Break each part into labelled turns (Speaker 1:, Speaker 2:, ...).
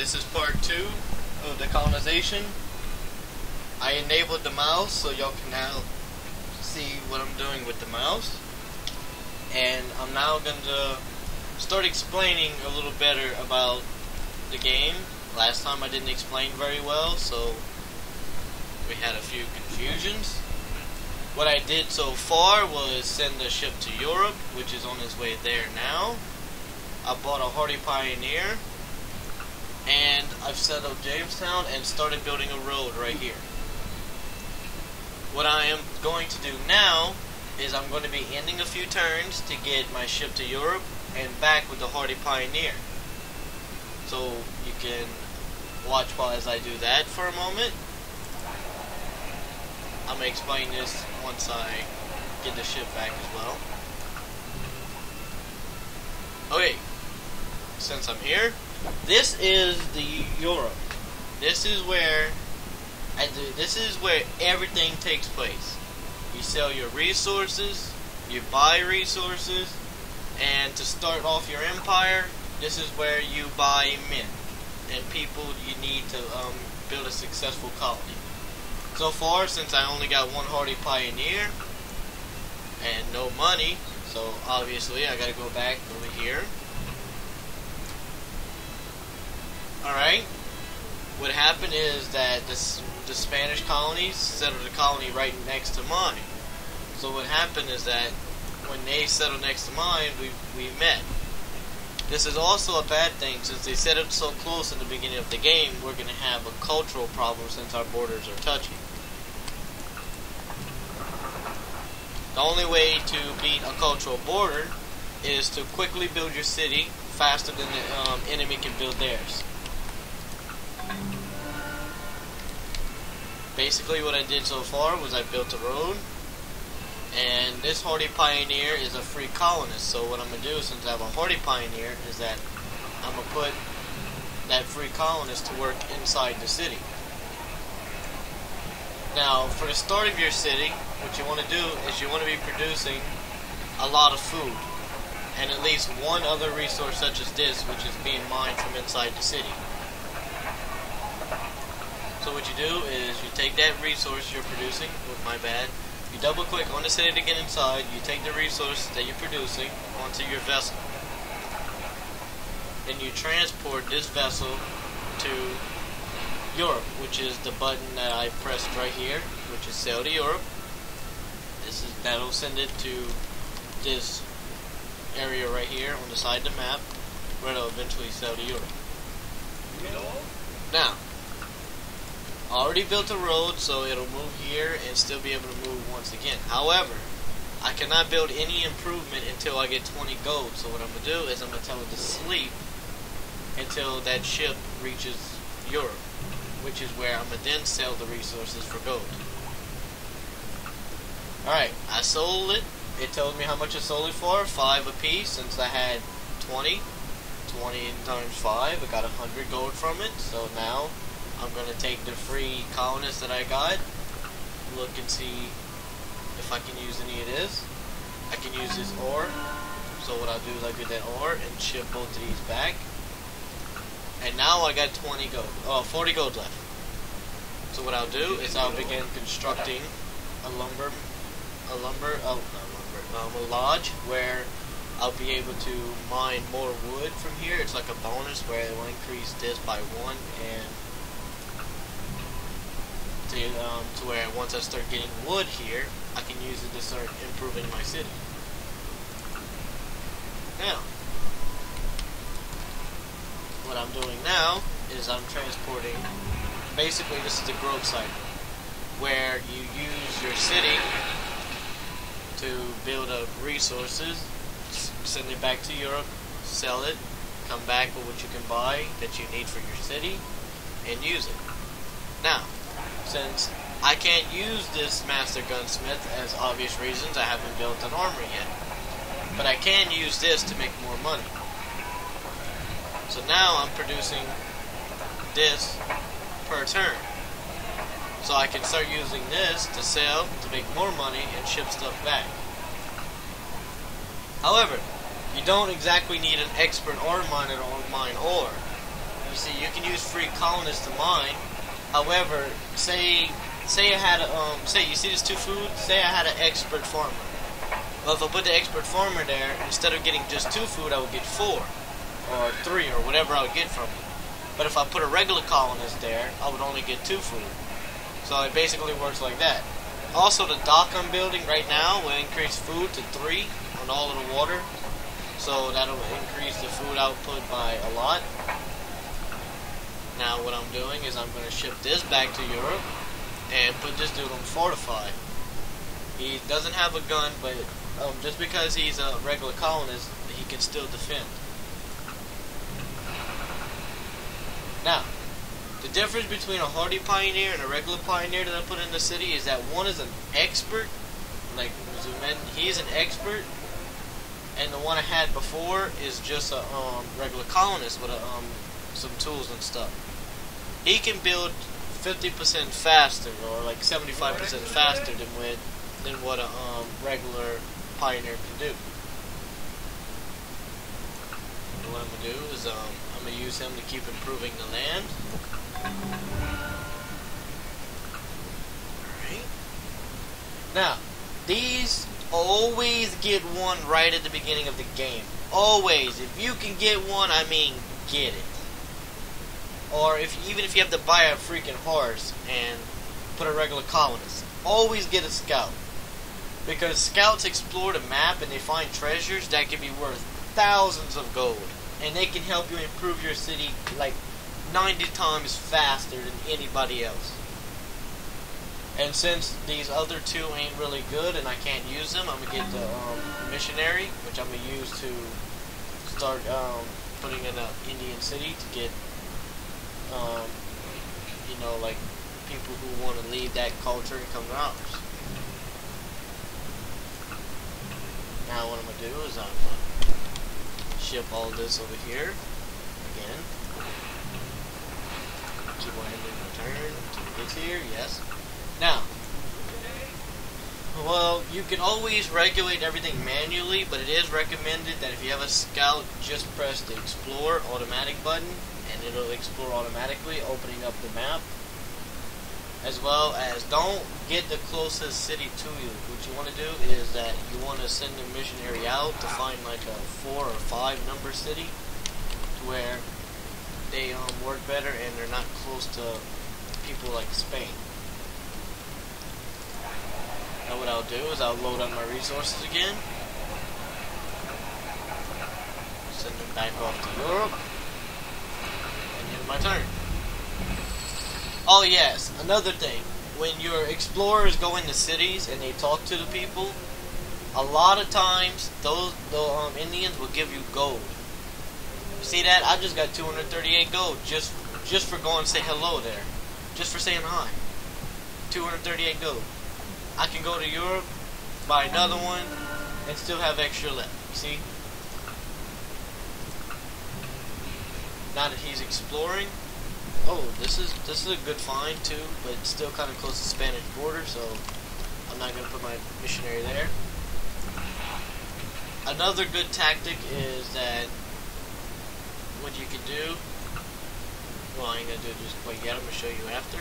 Speaker 1: This is part 2 of the colonization. I enabled the mouse so y'all can now see what I'm doing with the mouse. And I'm now going to start explaining a little better about the game. Last time I didn't explain very well, so we had a few confusions. What I did so far was send the ship to Europe, which is on its way there now. I bought a hardy pioneer, and I've settled Jamestown and started building a road right here. What I am going to do now is I'm going to be ending a few turns to get my ship to Europe and back with the hardy pioneer. So you can watch while as I do that for a moment. I'm going to explain this once I get the ship back as well. Okay, since I'm here, this is the Europe. This is where everything takes place. You sell your resources, you buy resources, and to start off your empire, this is where you buy men and people you need to build a successful colony. So far, since I only got one hardy pioneer and no money, so obviously I gotta go back over here. Alright, what happened is that the Spanish colonies settled a colony right next to mine. So what happened is that when they settled next to mine, we met. This is also a bad thing, since they settled so close in the beginning of the game, we're going to have a cultural problem since our borders are touching. The only way to beat a cultural border is to quickly build your city faster than the enemy can build theirs. Basically what I did so far was I built a road, and this hardy pioneer is a free colonist. So what I'm going to do, since I have a hardy pioneer, is that I'm going to put that free colonist to work inside the city. Now, for the start of your city, what you want to do is you want to be producing a lot of food, and at least one other resource such as this, which is being mined from inside the city. So what you do is you take that resource you're producing, you double click on the city to get inside, you take the resource that you're producing onto your vessel. Then you transport this vessel to Europe, which is the button that I pressed right here, which is sail to Europe. That'll send it to this area right here on the side of the map, where it'll eventually sail to Europe. Now, I already built a road, so it'll move here and still be able to move once again. However, I cannot build any improvement until I get 20 gold. So what I'm going to do is I'm going to tell it to sleep until that ship reaches Europe, which is where I'm going to then sell the resources for gold. Alright, I sold it. It told me how much I sold it for, 5 apiece, since I had 20. 20 times 5, I got 100 gold from it. So now I'm going to take the free colonists that I got, look and see if I can use any of this. I can use this ore. So what I'll do is I'll get that ore and ship both of these back. And now I got 40 gold left. So what I'll do is I'll begin constructing a lodge where I'll be able to mine more wood from here. It's like a bonus where it will increase this by 1, and to where once I start getting wood here, I can use it to start improving my city. Now, what I'm doing now is I'm transporting, basically this is the growth cycle, where you use your city to build up resources, send it back to Europe, sell it, come back with what you can buy that you need for your city, and use it. Now, since I can't use this master gunsmith, as obvious reasons, I haven't built an armor yet. But I can use this to make more money. So now I'm producing this per turn. So I can start using this to sell, to make more money, and ship stuff back. However, you don't exactly need an expert ore miner to mine ore. You see, you can use free colonists to mine. However, say I had say you see these 2 foods. Say I had an expert farmer. Well, if I put the expert farmer there, instead of getting just 2 food, I would get 4 or 3 or whatever I would get from it. But if I put a regular colonist there, I would only get 2 food. So it basically works like that. Also, the dock I'm building right now will increase food to 3 on all of the water. So that'll increase the food output by a lot. Now what I'm doing is I'm going to ship this back to Europe and put this dude on Fortify. He doesn't have a gun, but just because he's a regular colonist, he can still defend. Now, the difference between a hardy pioneer and a regular pioneer that I put in the city is that one is an expert, like zoom in, he's an expert, and the one I had before is just a regular colonist with some tools and stuff. He can build 50% faster, or like 75% faster than what a regular pioneer can do. And what I'm gonna do is I'm gonna use him to keep improving the land. Alright. Now, these always get one right at the beginning of the game. Always. If you can get one, I mean get it. Or even if you have to buy a freaking horse and put a regular colonist, always get a scout. Because scouts explore the map and they find treasures that can be worth thousands of gold. And they can help you improve your city like 90 times faster than anybody else. And since these other 2 ain't really good and I can't use them, I'm going to get the missionary, which I'm going to use to start putting in an Indian city to get, you know, like people who want to leave that culture and come to ours. Now what I'm going to do is I'm going to ship all this over here again. Keep on hitting return until it gets here, yes. Now, well, you can always regulate everything manually, but it is recommended that if you have a scout, just press the explore automatic button and it'll explore automatically, opening up the map. As well as don't get the closest city to you. What you want to do is that you want to send a missionary out to find like a 4 or 5 number city to where they work better and they're not close to people like Spain. Now what I'll do is I'll load up my resources again, send them back off to Europe, and end my turn. Oh yes, another thing, when your explorers go into cities and they talk to the people, a lot of times the Indians will give you gold. You see that? I just got 238 gold just for going to say hello there. Just for saying hi. 238 gold. I can go to Europe, buy another one, and still have extra left. You see? Now that he's exploring, oh, this is a good find too, but it's still kind of close to the Spanish border, so I'm not going to put my missionary there. Another good tactic is that what you can do, well, I ain't going to do it just quite yet, I'm going to show you after.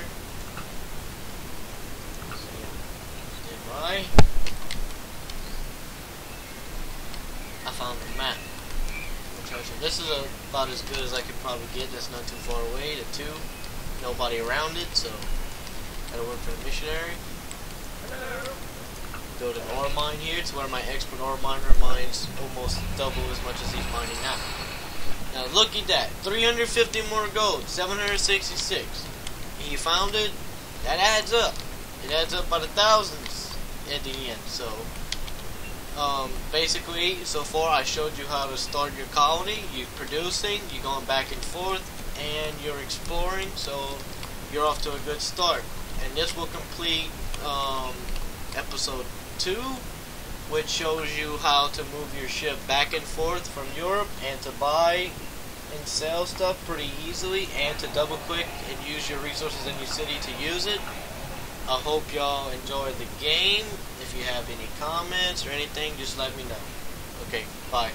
Speaker 1: Stand by. I found the map. This is about as good as I could probably get. That's not too far away. The 2, nobody around it, so that'll work for the missionary. Build an ore mine here. It's where my expert ore miner mines almost double as much as he's mining now. Now look at that, 350 more gold, 766. And you found it. That adds up. It adds up by the thousands at the end. So. Basically, so far I showed you how to start your colony, you're producing, you're going back and forth, and you're exploring, so you're off to a good start. And this will complete episode 2, which shows you how to move your ship back and forth from Europe, and to buy and sell stuff pretty easily, and to double click and use your resources in your city to use it. I hope y'all enjoyed the game. If you have any comments or anything, just let me know. Okay, bye.